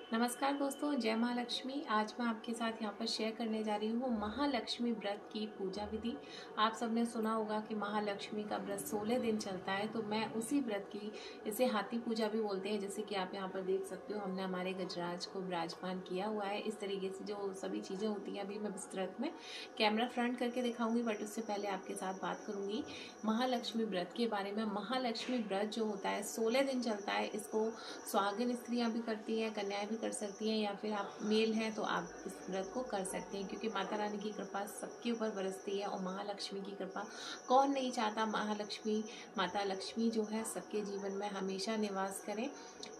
नमस्कार दोस्तों, जय महालक्ष्मी। आज मैं आपके साथ यहाँ पर शेयर करने जा रही हूँ महालक्ष्मी व्रत की पूजा विधि। आप सबने सुना होगा कि महालक्ष्मी का व्रत 16 दिन चलता है, तो मैं उसी व्रत की, इसे हाथी पूजा भी बोलते हैं। जैसे कि आप यहाँ पर देख सकते हो, हमने हमारे गजराज को विराजमान किया हुआ है। इस तरीके से जो सभी चीज़ें होती हैं, अभी मैं इस व्रत में कैमरा फ्रंट करके दिखाऊंगी, बट उससे पहले आपके साथ बात करूंगी महालक्ष्मी व्रत के बारे में। महालक्ष्मी व्रत जो होता है 16 दिन चलता है। इसको सुहागिन स्त्रियाँ भी करती हैं, कन्याएं भी कर सकती हैं, या फिर आप मेल हैं तो आप इस व्रत को कर सकते हैं, क्योंकि माता रानी की कृपा सबके ऊपर बरसती है और महालक्ष्मी की कृपा कौन नहीं चाहता। महालक्ष्मी, माता लक्ष्मी जो है सबके जीवन में हमेशा निवास करें।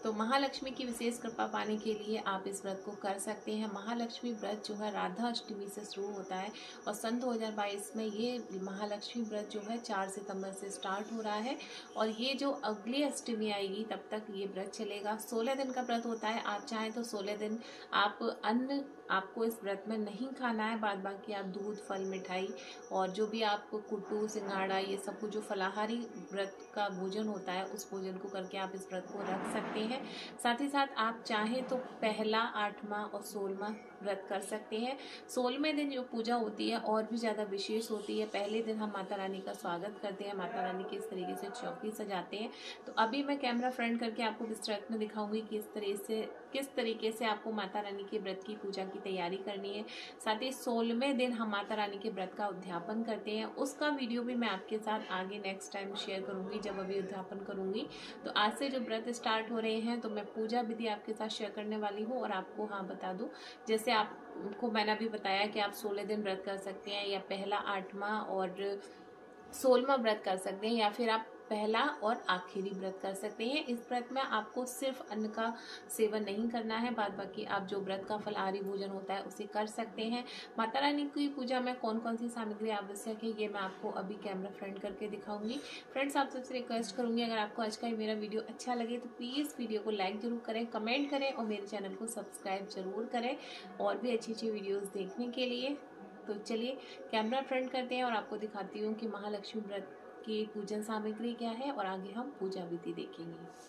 तो महालक्ष्मी की विशेष कृपा पाने के लिए आप इस व्रत को कर सकते हैं। महालक्ष्मी व्रत जो है राधा अष्टमी से शुरू होता है और सन 2022 में ये महालक्ष्मी व्रत जो है 4 सितंबर से स्टार्ट हो रहा है और ये जो अगली अष्टमी आएगी तब तक ये व्रत चलेगा। 16 दिन का व्रत होता है। आप चाहें तो 16 दिन आप अन्न आपको इस व्रत में नहीं खाना है, बाद बाकी आप दूध, फल, मिठाई और जो भी आपको कुट्टू, सिंगाड़ा, ये सब कुछ जो फलाहारी व्रत का भोजन होता है उस भोजन को करके आप इस व्रत को रख सकते हैं। साथ ही साथ आप चाहें तो पहला, 8वां और 16वां व्रत कर सकते हैं। 16वें दिन जो पूजा होती है और भी ज़्यादा विशेष होती है। पहले दिन हम माता रानी का स्वागत करते हैं, माता रानी की इस तरीके से चौकी सजाते हैं। तो अभी मैं कैमरा फ्रंट करके आपको इस व्रत में दिखाऊंगी कि किस तरीके से आपको माता रानी के व्रत की पूजा की तैयारी करनी है। साथ ही 16वें दिन हम माता रानी के व्रत का उद्यापन करते हैं। उसका वीडियो भी मैं आपके साथ आगे नेक्स्ट टाइम शेयर करूंगी, जब अभी उद्यापन करूंगी। तो आज से जो व्रत स्टार्ट हो रहे हैं, तो मैं पूजा विधि आपके साथ शेयर करने वाली हूँ। और आपको बता दूं, जैसे आपको मैंने अभी बताया कि आप 16 दिन व्रत कर सकते हैं, या पहला, 8वां और 16वां व्रत कर सकते हैं, या फिर आप पहला और आखिरी व्रत कर सकते हैं। इस व्रत में आपको सिर्फ अन्न का सेवन नहीं करना है, बाद बाकी आप जो व्रत का फलाहारी भोजन होता है उसे कर सकते हैं। माता रानी की पूजा में कौन कौन सी सामग्री आवश्यक है, ये मैं आपको अभी कैमरा फ्रंट करके दिखाऊंगी। फ्रेंड्स, आप सबसे रिक्वेस्ट करूंगी, अगर आपको आज का मेरा वीडियो अच्छा लगे तो प्लीज़ वीडियो को लाइक जरूर करें, कमेंट करें और मेरे चैनल को सब्सक्राइब जरूर करें और भी अच्छी अच्छी वीडियोज़ देखने के लिए। तो चलिए कैमरा फ्रंट करते हैं और आपको दिखाती हूँ कि महालक्ष्मी व्रत की पूजन सामग्री क्या है और आगे हम पूजा विधि देखेंगे।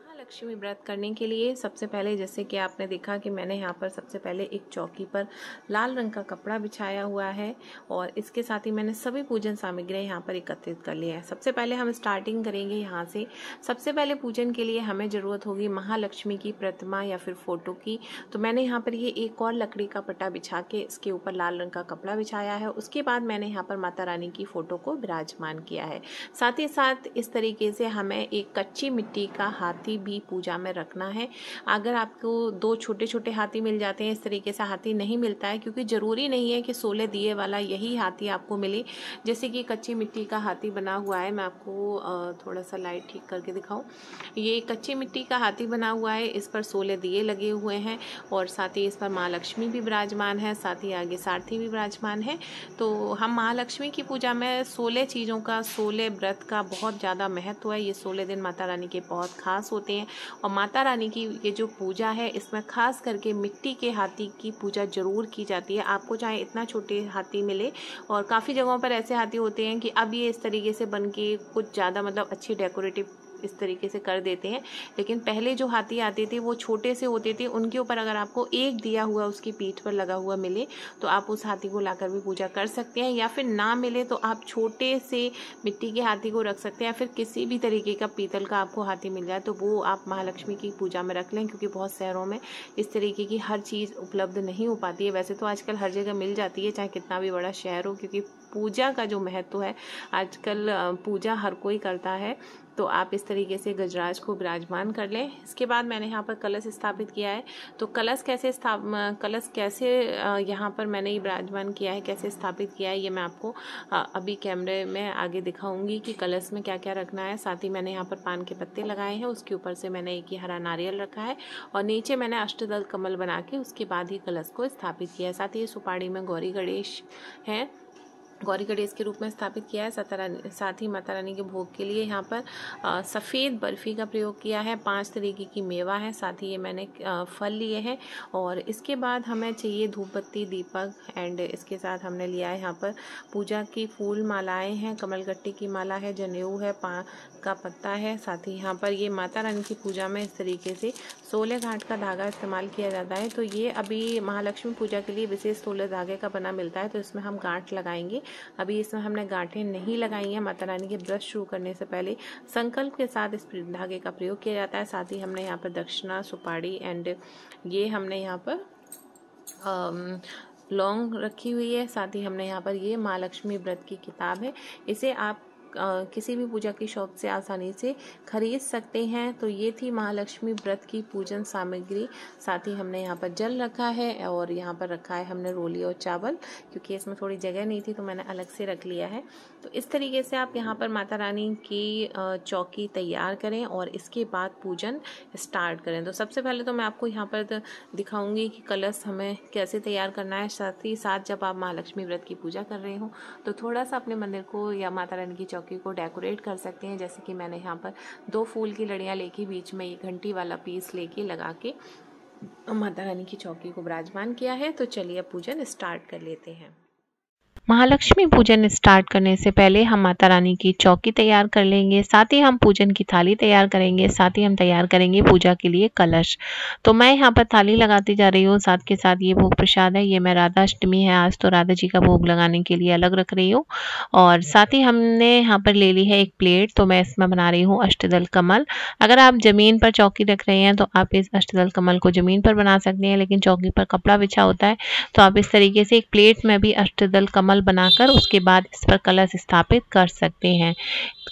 महालक्ष्मी व्रत करने के लिए सबसे पहले, जैसे कि आपने देखा कि मैंने यहाँ पर सबसे पहले एक चौकी पर लाल रंग का कपड़ा बिछाया हुआ है और इसके साथ ही मैंने सभी पूजन सामग्री यहाँ पर एकत्रित कर ली है। सबसे पहले हम स्टार्टिंग करेंगे यहाँ से। सबसे पहले पूजन के लिए हमें ज़रूरत होगी महालक्ष्मी की प्रतिमा या फिर फोटो की। तो मैंने यहाँ पर ये एक और लकड़ी का पट्टा बिछा के इसके ऊपर लाल रंग का कपड़ा बिछाया है। उसके बाद मैंने यहाँ पर माता रानी की फोटो को विराजमान किया है। साथ ही साथ इस तरीके से हमें एक कच्ची मिट्टी का हाथी भी पूजा में रखना है। अगर आपको 2 छोटे छोटे हाथी मिल जाते हैं, इस तरीके से हाथी नहीं मिलता है, क्योंकि ज़रूरी नहीं है कि 16 दिए वाला यही हाथी आपको मिले। जैसे कि कच्ची मिट्टी का हाथी बना हुआ है, मैं आपको थोड़ा सा लाइट ठीक करके दिखाऊं। ये कच्ची मिट्टी का हाथी बना हुआ है, इस पर 16 दिए लगे हुए हैं और साथ ही इस पर माँ लक्ष्मी भी विराजमान है, साथ ही आगे सारथी भी विराजमान है। तो हम महालक्ष्मी की पूजा में 16 चीज़ों का, 16 व्रत का बहुत ज़्यादा महत्व है। ये 16 दिन माता रानी के बहुत खास होते हैं और माता रानी की ये जो पूजा है, इसमें खास करके मिट्टी के हाथी की पूजा जरूर की जाती है। आपको चाहे इतना छोटे हाथी मिले, और काफ़ी जगहों पर ऐसे हाथी होते हैं कि अब ये इस तरीके से बन के कुछ ज़्यादा मतलब अच्छी डेकोरेटिव इस तरीके से कर देते हैं, लेकिन पहले जो हाथी आते थे वो छोटे से होते थे। उनके ऊपर अगर आपको एक दिया हुआ उसकी पीठ पर लगा हुआ मिले तो आप उस हाथी को लाकर भी पूजा कर सकते हैं, या फिर ना मिले तो आप छोटे से मिट्टी के हाथी को रख सकते हैं, या फिर किसी भी तरीके का पीतल का आपको हाथी मिल जाए तो वो आप महालक्ष्मी की पूजा में रख लें, क्योंकि बहुत शहरों में इस तरीके की हर चीज़ उपलब्ध नहीं हो पाती है। वैसे तो आजकल हर जगह मिल जाती है, चाहे कितना भी बड़ा शहर हो, क्योंकि पूजा का जो महत्व है, आजकल पूजा हर कोई करता है। तो आप इस तरीके से गजराज को विराजमान कर लें। इसके बाद मैंने यहाँ पर कलश स्थापित किया है। तो कलश कैसे यहाँ पर मैंने ये विराजमान किया है, कैसे स्थापित किया है, ये मैं आपको अभी कैमरे में आगे दिखाऊंगी कि कलश में क्या क्या रखना है। साथ ही मैंने यहाँ पर पान के पत्ते लगाए हैं, उसके ऊपर से मैंने एक ही हरा नारियल रखा है और नीचे मैंने अष्टदल कमल बना के उसके बाद ही कलश को स्थापित किया है। साथ ही सुपाड़ी में गौरी गणेश हैं। गौरी गणेश के रूप में स्थापित किया है। साथ ही माता रानी के भोग के लिए यहाँ पर सफ़ेद बर्फ़ी का प्रयोग किया है। 5 तरीके की मेवा है, साथ ही ये मैंने फल लिए हैं। और इसके बाद हमें चाहिए धूप बत्ती, दीपक, एंड इसके साथ हमने लिया है यहाँ पर पूजा की फूल मालाएं हैं, कमलगट्टी की माला है, जनेऊ है, का पत्ता है। साथ ही यहाँ पर ये माता रानी की पूजा में इस तरीके से 16 गांठ का धागा इस्तेमाल किया जाता है। तो ये अभी महालक्ष्मी पूजा के लिए विशेष 16 धागे का बना मिलता है, तो इसमें हम गांठ लगाएंगे। अभी इसमें हमने गांठें नहीं लगाई हैं। माता रानी के व्रत शुरू करने से पहले संकल्प के साथ इस धागे का प्रयोग किया जाता है। साथ ही हमने यहाँ पर दक्षिणा, सुपारी एंड ये हमने यहाँ पर लौंग रखी हुई है। साथ ही हमने यहाँ पर ये महालक्ष्मी व्रत की किताब है, इसे आप किसी भी पूजा की शॉप से आसानी से खरीद सकते हैं। तो ये थी महालक्ष्मी व्रत की पूजन सामग्री। साथ ही हमने यहाँ पर जल रखा है और यहाँ पर रखा है हमने रोली और चावल, क्योंकि इसमें थोड़ी जगह नहीं थी तो मैंने अलग से रख लिया है। तो इस तरीके से आप यहाँ पर माता रानी की चौकी तैयार करें और इसके बाद पूजन स्टार्ट करें। तो सबसे पहले तो मैं आपको यहाँ पर दिखाऊंगी कि कलश हमें कैसे तैयार करना है। साथ ही साथ जब आप महालक्ष्मी व्रत की पूजा कर रहे हो तो थोड़ा सा अपने मंदिर को या माता रानी की चौकी को डेकोरेट कर सकते हैं। जैसे कि मैंने यहाँ पर 2 फूल की लड़ियाँ लेके बीच में ये घंटी वाला पीस लेके लगा के माता रानी की चौकी को विराजमान किया है। तो चलिए पूजन स्टार्ट कर लेते हैं। महालक्ष्मी पूजन स्टार्ट करने से पहले हम माता रानी की चौकी तैयार कर लेंगे, साथ ही हम पूजन की थाली तैयार करेंगे, साथ ही हम तैयार करेंगे पूजा के लिए कलश। तो मैं यहाँ पर थाली लगाती जा रही हूँ, साथ के साथ ये भोग प्रसाद है, ये मैं राधा अष्टमी है आज, तो राधा जी का भोग लगाने के लिए अलग रख रही हूँ। और साथ ही हमने यहाँ पर ले ली है एक प्लेट, तो मैं इसमें बना रही हूँ अष्टदल कमल। अगर आप जमीन पर चौकी रख रहे हैं तो आप इस अष्टदल कमल को जमीन पर बना सकते हैं, लेकिन चौकी पर कपड़ा बिछा होता है तो आप इस तरीके से एक प्लेट में भी अष्टदल कमल बनाकर उसके बाद इस पर कलश स्थापित कर सकते हैं।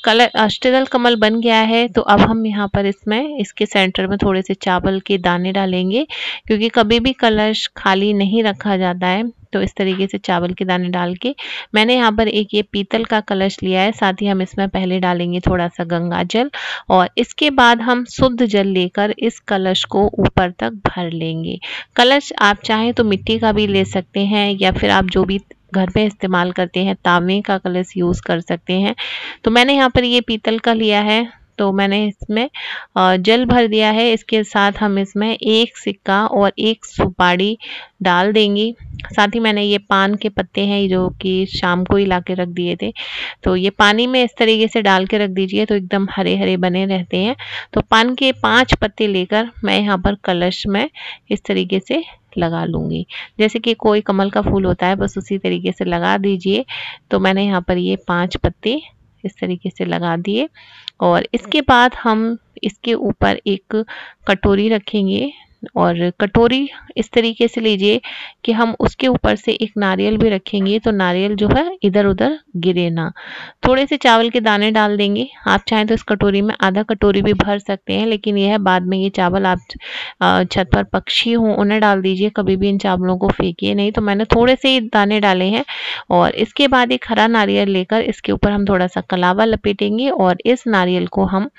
अष्टदल कमल बन गया है, तो अब हम यहाँ पर इसके सेंटर में थोड़े से चावल के दाने डालेंगे, क्योंकि कभी भी कलश खाली नहीं रखा जाता है। तो इस तरीके से चावल के दाने डाल के मैंने यहाँ पर एक ये पीतल का कलश लिया है। साथ ही हम इसमें पहले डालेंगे थोड़ा सा गंगा जल और इसके बाद हम शुद्ध जल लेकर इस कलश को ऊपर तक भर लेंगे। कलश आप चाहें तो मिट्टी का भी ले सकते हैं, या फिर आप जो भी घर में इस्तेमाल करते हैं तांबे का कलश यूज़ कर सकते हैं। तो मैंने यहाँ पर ये पीतल का लिया है, तो मैंने इसमें जल भर दिया है। इसके साथ हम इसमें एक सिक्का और एक सुपारी डाल देंगे। साथ ही मैंने ये पान के पत्ते हैं जो कि शाम को ही ला के रख दिए थे, तो ये पानी में इस तरीके से डाल के रख दीजिए तो एकदम हरे हरे बने रहते हैं। तो पान के 5 पत्ते लेकर मैं यहाँ पर कलश में इस तरीके से लगा लूँगी, जैसे कि कोई कमल का फूल होता है, बस उसी तरीके से लगा दीजिए। तो मैंने यहाँ पर ये 5 पत्ते इस तरीके से लगा दिए और इसके बाद हम इसके ऊपर एक कटोरी रखेंगे और कटोरी इस तरीके से लीजिए कि हम उसके ऊपर से एक नारियल भी रखेंगे, तो नारियल जो है इधर उधर गिरे ना। थोड़े से चावल के दाने डाल देंगे, आप चाहें तो इस कटोरी में आधा कटोरी भी भर सकते हैं, लेकिन यह है बाद में ये चावल आप छत पर पक्षी हों उन्हें डाल दीजिए, कभी भी इन चावलों को फेंकिए नहीं। तो मैंने थोड़े से ही दाने डाले हैं और इसके बाद एक हरा नारियल लेकर इसके ऊपर हम थोड़ा सा कलावा लपेटेंगे और इस नारियल को हम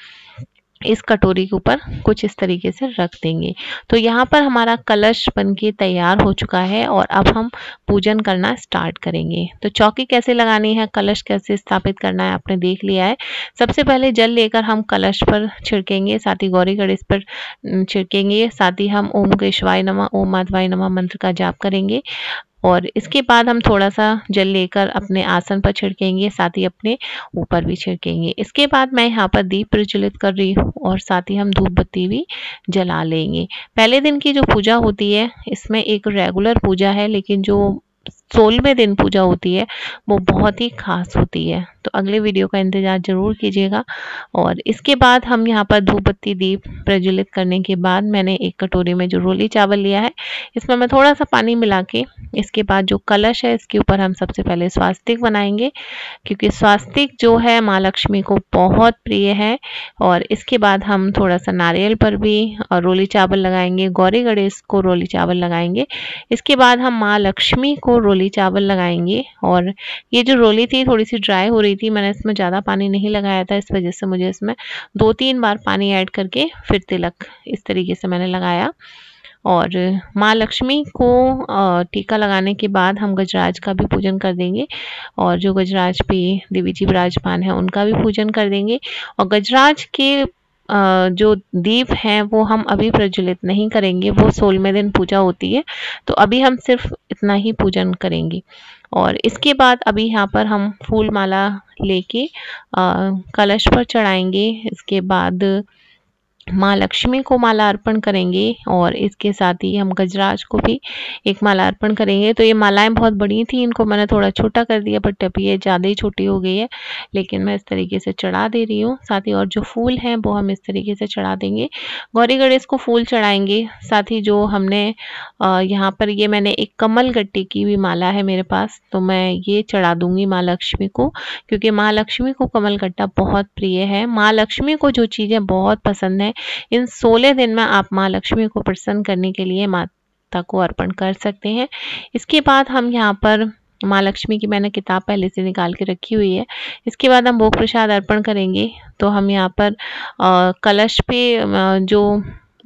इस कटोरी के ऊपर कुछ इस तरीके से रख देंगे। तो यहाँ पर हमारा कलश बनके तैयार हो चुका है और अब हम पूजन करना स्टार्ट करेंगे। तो चौकी कैसे लगानी है, कलश कैसे स्थापित करना है आपने देख लिया है। सबसे पहले जल लेकर हम कलश पर छिड़केंगे, साथ ही गौरी गणेश पर छिड़केंगे, साथ ही हम ओम केशवाय नमः, ओम माधवाय नमः मंत्र का जाप करेंगे और इसके बाद हम थोड़ा सा जल लेकर अपने आसन पर छिड़केंगे, साथ ही अपने ऊपर भी छिड़केंगे। इसके बाद मैं यहाँ पर दीप प्रज्वलित कर रही हूँ और साथ ही हम धूप बत्ती भी जला लेंगे। पहले दिन की जो पूजा होती है इसमें एक रेगुलर पूजा है, लेकिन जो 16वें दिन पूजा होती है वो बहुत ही खास होती है। तो अगले वीडियो का इंतजार जरूर कीजिएगा। और इसके बाद हम यहाँ पर धूप बत्ती दीप प्रज्वलित करने के बाद मैंने एक कटोरी में जो रोली चावल लिया है इसमें मैं थोड़ा सा पानी मिला के इसके बाद जो कलश है इसके ऊपर हम सबसे पहले स्वास्तिक बनाएंगे, क्योंकि स्वास्तिक जो है माँ लक्ष्मी को बहुत प्रिय है। और इसके बाद हम थोड़ा सा नारियल पर भी और रोली चावल लगाएंगे, गौरी गणेश को रोली चावल लगाएंगे। इसके बाद हम माँ लक्ष्मी को रोली चावल लगाएंगे। और ये जो रोली थी थोड़ी सी ड्राई हो रही थी, मैंने इसमें ज़्यादा पानी नहीं लगाया था, इस वजह से मुझे इसमें 2-3 बार पानी ऐड करके फिर तिलक इस तरीके से मैंने लगाया। और माँ लक्ष्मी को टीका लगाने के बाद हम गजराज का भी पूजन कर देंगे और जो गजराज पे देवी जी विराजमान है उनका भी पूजन कर देंगे। और गजराज के जो दीप हैं वो हम अभी प्रज्वलित नहीं करेंगे, वो 16वें दिन पूजा होती है, तो अभी हम सिर्फ इतना ही पूजन करेंगे। और इसके बाद अभी यहाँ पर हम फूल माला लेके कलश पर चढ़ाएंगे। इसके बाद माँ लक्ष्मी को माला अर्पण करेंगे और इसके साथ ही हम गजराज को भी एक माला अर्पण करेंगे। तो ये मालाएं बहुत बड़ी थी, इनको मैंने थोड़ा छोटा कर दिया, बट अभी ये ज़्यादा ही छोटी हो गई है, लेकिन मैं इस तरीके से चढ़ा दे रही हूँ। साथ ही और जो फूल हैं वो हम इस तरीके से चढ़ा देंगे। गौरी गणेश को फूल चढ़ाएंगे। साथ ही जो हमने यहाँ पर ये मैंने एक कमल गट्टी की भी माला है मेरे पास, तो मैं ये चढ़ा दूंगी माँ लक्ष्मी को, क्योंकि माँ लक्ष्मी को कमल गट्टा बहुत प्रिय है। माँ लक्ष्मी को जो चीज़ें बहुत पसंद है, इन 16 दिन में आप माँ लक्ष्मी को प्रसन्न करने के लिए माता को अर्पण कर सकते हैं। इसके बाद हम यहाँ पर माँ लक्ष्मी की मैंने किताब पहले से निकाल के रखी हुई है। इसके बाद हम भोग प्रसाद अर्पण करेंगे। तो हम यहाँ पर कलश पे जो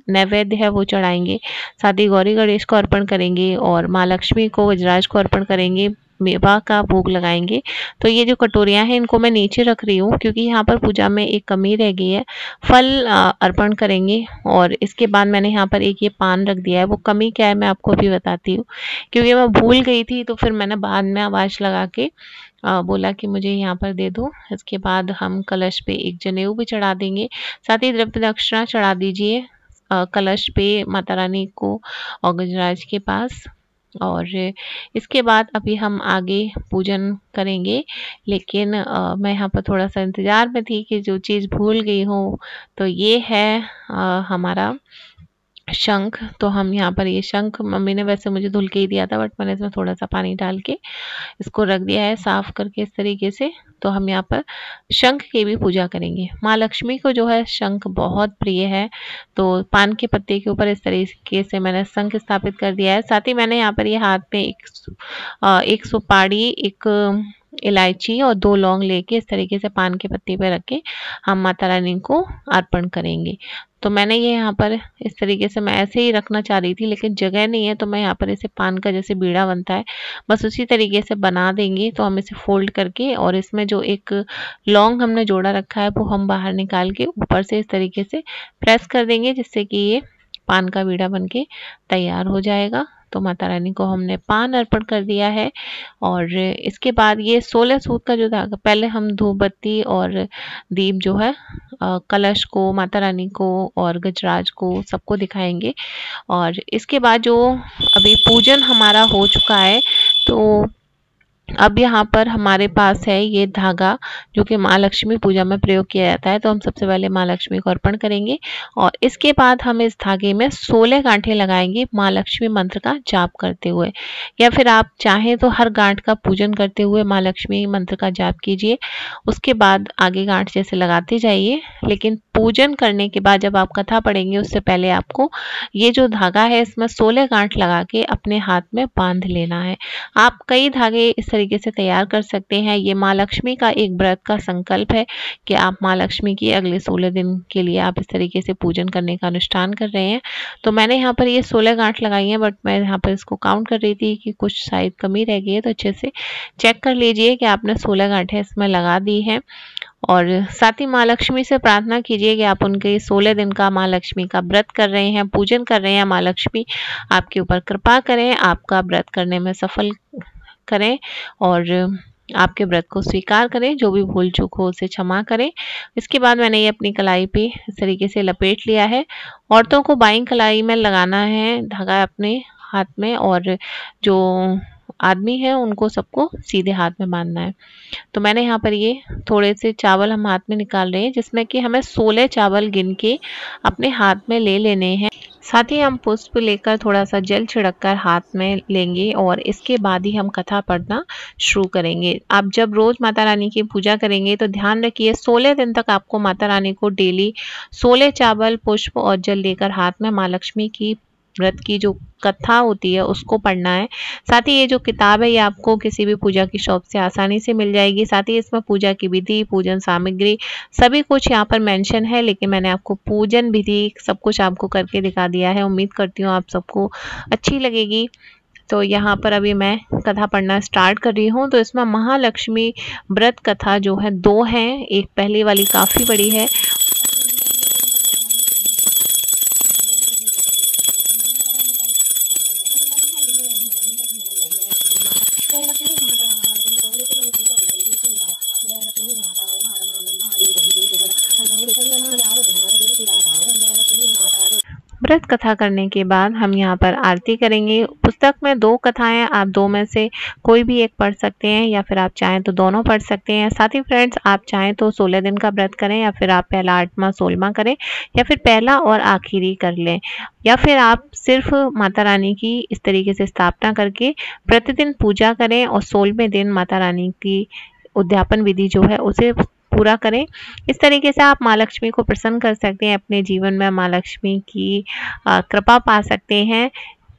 नैवेद्य है वो चढ़ाएंगे। साथ ही गौरी गणेश को अर्पण करेंगे और माँ लक्ष्मी को गजराज को अर्पण करेंगे, मेवा का भोग लगाएंगे। तो ये जो कटोरियां हैं इनको मैं नीचे रख रही हूँ क्योंकि यहाँ पर पूजा में एक कमी रह गई है। फल अर्पण करेंगे और इसके बाद मैंने यहाँ पर एक ये पान रख दिया है। वो कमी क्या है मैं आपको अभी बताती हूँ, क्योंकि मैं भूल गई थी, तो फिर मैंने बाद में आवाज़ लगा के बोला कि मुझे यहाँ पर दे दो। इसके बाद हम कलश पे एक जनेऊ भी चढ़ा देंगे। साथ ही द्रव्य दक्षिणा चढ़ा दीजिए कलश पे माता रानी को और गजराज के पास। और इसके बाद अभी हम आगे पूजन करेंगे, लेकिन मैं यहाँ पर थोड़ा सा इंतज़ार में थी कि जो चीज़ भूल गई हूँ, तो ये है हमारा शंख। तो हम यहाँ पर ये शंख, मम्मी ने वैसे मुझे धुल के ही दिया था, बट मैंने इसमें थोड़ा सा पानी डाल के इसको रख दिया है साफ करके इस तरीके से। तो हम यहाँ पर शंख की भी पूजा करेंगे। माँ लक्ष्मी को जो है शंख बहुत प्रिय है, तो पान के पत्ते के ऊपर इस तरीके से मैंने शंख स्थापित कर दिया है। साथ ही मैंने यहाँ पर ये हाथ में एक सुपारी, एक इलायची और 2 लौंग लेके इस तरीके से पान के पत्ते पे रख के हम माता रानी को अर्पण करेंगे। तो मैंने ये यहाँ पर इस तरीके से, मैं ऐसे ही रखना चाह रही थी लेकिन जगह नहीं है, तो मैं यहाँ पर इसे पान का जैसे बीड़ा बनता है बस उसी तरीके से बना देंगे। तो हम इसे फोल्ड करके और इसमें जो एक लौंग हमने जोड़ा रखा है वो हम बाहर निकाल के ऊपर से इस तरीके से प्रेस कर देंगे, जिससे कि ये पान का बीड़ा बन के तैयार हो जाएगा। तो माता रानी को हमने पान अर्पण कर दिया है। और इसके बाद ये 16 सूत का जो धागा, पहले हम धूप बत्ती और दीप जो है कलश को, माता रानी को और गजराज को सबको दिखाएंगे। और इसके बाद जो अभी पूजन हमारा हो चुका है, तो अब यहाँ पर हमारे पास है ये धागा जो कि माँ लक्ष्मी पूजा में प्रयोग किया जाता है। तो हम सबसे पहले माँ लक्ष्मी को अर्पण करेंगे और इसके बाद हम इस धागे में 16 गांठें लगाएंगे माँ लक्ष्मी मंत्र का जाप करते हुए, या फिर आप चाहें तो हर गांठ का पूजन करते हुए माँ लक्ष्मी मंत्र का जाप कीजिए। उसके बाद आगे गांठ जैसे लगाते जाइए, लेकिन पूजन करने के बाद जब आप कथा पढ़ेंगे उससे पहले आपको ये जो धागा है इसमें 16 गांठ लगा के अपने हाथ में बांध लेना है। आप कई धागे इस तरीके से तैयार कर सकते हैं। ये माँ लक्ष्मी का एक व्रत का संकल्प है कि आप माँ लक्ष्मी की अगले 16 दिन के लिए आप इस तरीके से पूजन करने का अनुष्ठान कर रहे हैं। तो मैंने यहाँ पर ये 16 गांठ लगाई हैं, बट मैं यहाँ पर इसको काउंट कर रही थी कि कुछ शायद कमी रह गई है, तो अच्छे से चेक कर लीजिए कि आपने 16 गांठें इसमें लगा दी हैं। और साथ ही माँ लक्ष्मी से प्रार्थना कीजिए कि आप उनके 16 दिन का माँ लक्ष्मी का व्रत कर रहे हैं, पूजन कर रहे हैं। माँ लक्ष्मी आपके ऊपर कृपा करें, आपका व्रत करने में सफल करें और आपके व्रत को स्वीकार करें, जो भी भूल चूक हो उसे क्षमा करें। इसके बाद मैंने ये अपनी कलाई पे इस तरीके से लपेट लिया है। औरतों को बाईं कलाई में लगाना है धागा अपने हाथ में, और जो आदमी है उनको सबको सीधे हाथ में बांधना है। तो मैंने यहाँ पर ये थोड़े से चावल हम हाथ में निकाल रहे हैं, जिसमें कि हमें 16 चावल गिन के अपने हाथ में ले लेने हैं। साथ ही हम पुष्प लेकर थोड़ा सा जल छिड़ककर हाथ में लेंगे और इसके बाद ही हम कथा पढ़ना शुरू करेंगे। आप जब रोज माता रानी की पूजा करेंगे तो ध्यान रखिए 16 दिन तक आपको माता रानी को डेली 16 चावल, पुष्प और जल लेकर हाथ में माँ लक्ष्मी की व्रत की जो कथा होती है उसको पढ़ना है। साथ ही ये जो किताब है ये आपको किसी भी पूजा की शॉप से आसानी से मिल जाएगी। साथ ही इसमें पूजा की विधि, पूजन सामग्री सभी कुछ यहाँ पर मेंशन है, लेकिन मैंने आपको पूजन विधि सब कुछ आपको करके दिखा दिया है। उम्मीद करती हूँ आप सबको अच्छी लगेगी। तो यहाँ पर अभी मैं कथा पढ़ना स्टार्ट कर रही हूँ। तो इसमें महालक्ष्मी व्रत कथा जो है 2 हैं, एक पहली वाली काफ़ी बड़ी है। व्रत कथा करने के बाद हम यहाँ पर आरती करेंगे। पुस्तक में 2 कथाएं, आप 2 में से कोई भी एक पढ़ सकते हैं या फिर आप चाहें तो दोनों पढ़ सकते हैं। साथ ही फ्रेंड्स, आप चाहें तो 16 दिन का व्रत करें या फिर आप पहला 8वां 16वां करें या फिर पहला और आखिरी कर लें, या फिर आप सिर्फ माता रानी की इस तरीके से स्थापना करके प्रतिदिन पूजा करें और 16वें दिन माता रानी की उद्यापन विधि जो है उसे पूरा करें। इस तरीके से आप माँ लक्ष्मी को प्रसन्न कर सकते हैं, अपने जीवन में माँ लक्ष्मी की कृपा पा सकते हैं।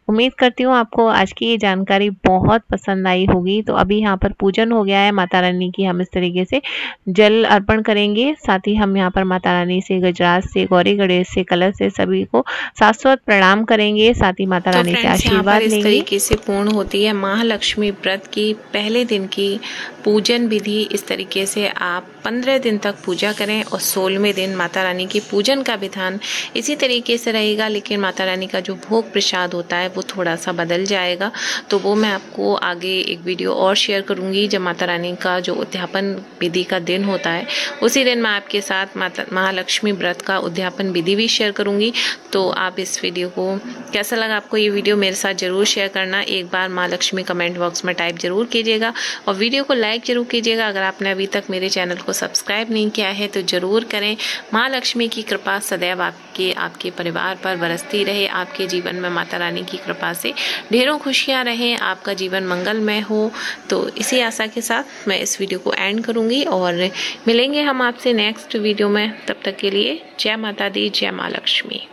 उम्मीद करती हूँ आपको आज की ये जानकारी बहुत पसंद आई होगी। तो अभी यहाँ पर पूजन हो गया है माता रानी की, हम इस तरीके से जल अर्पण करेंगे। साथ ही हम यहाँ पर माता रानी से, गजराज से, गौरी गणेश से, कलश से सभी को शाश्वत प्रणाम करेंगे। साथ ही माता रानी से आशीर्वाद लेंगे। इस तरीके से पूर्ण होती है महालक्ष्मी व्रत की पहले दिन की पूजन विधि। इस तरीके से आप 15 दिन तक पूजा करें और 16वें दिन माता रानी की पूजन का विधान इसी तरीके से रहेगा, लेकिन माता रानी का जो भोग प्रसाद होता है वो थोड़ा सा बदल जाएगा। तो वो मैं आपको आगे एक वीडियो और शेयर करूंगी। जब माता रानी का जो उद्यापन विधि का दिन होता है उसी दिन मैं आपके साथ महालक्ष्मी व्रत का उद्यापन विधि भी शेयर करूंगी। तो आप इस वीडियो को, कैसा लगा आपको ये वीडियो, मेरे साथ जरूर शेयर करना। एक बार माँ लक्ष्मी कमेंट बॉक्स में टाइप जरूर कीजिएगा और वीडियो को लाइक जरूर कीजिएगा। अगर आपने अभी तक मेरे चैनल को सब्सक्राइब नहीं किया है तो जरूर करें। माँ लक्ष्मी की कृपा सदैव आपके परिवार पर बरसती रहे। आपके जीवन में माता रानी की कृपा से ढेरों खुशियां रहें, आपका जीवन मंगलमय हो। तो इसी आशा के साथ मैं इस वीडियो को एंड करूंगी और मिलेंगे हम आपसे नेक्स्ट वीडियो में। तब तक के लिए जय माता दी, जय माँ लक्ष्मी।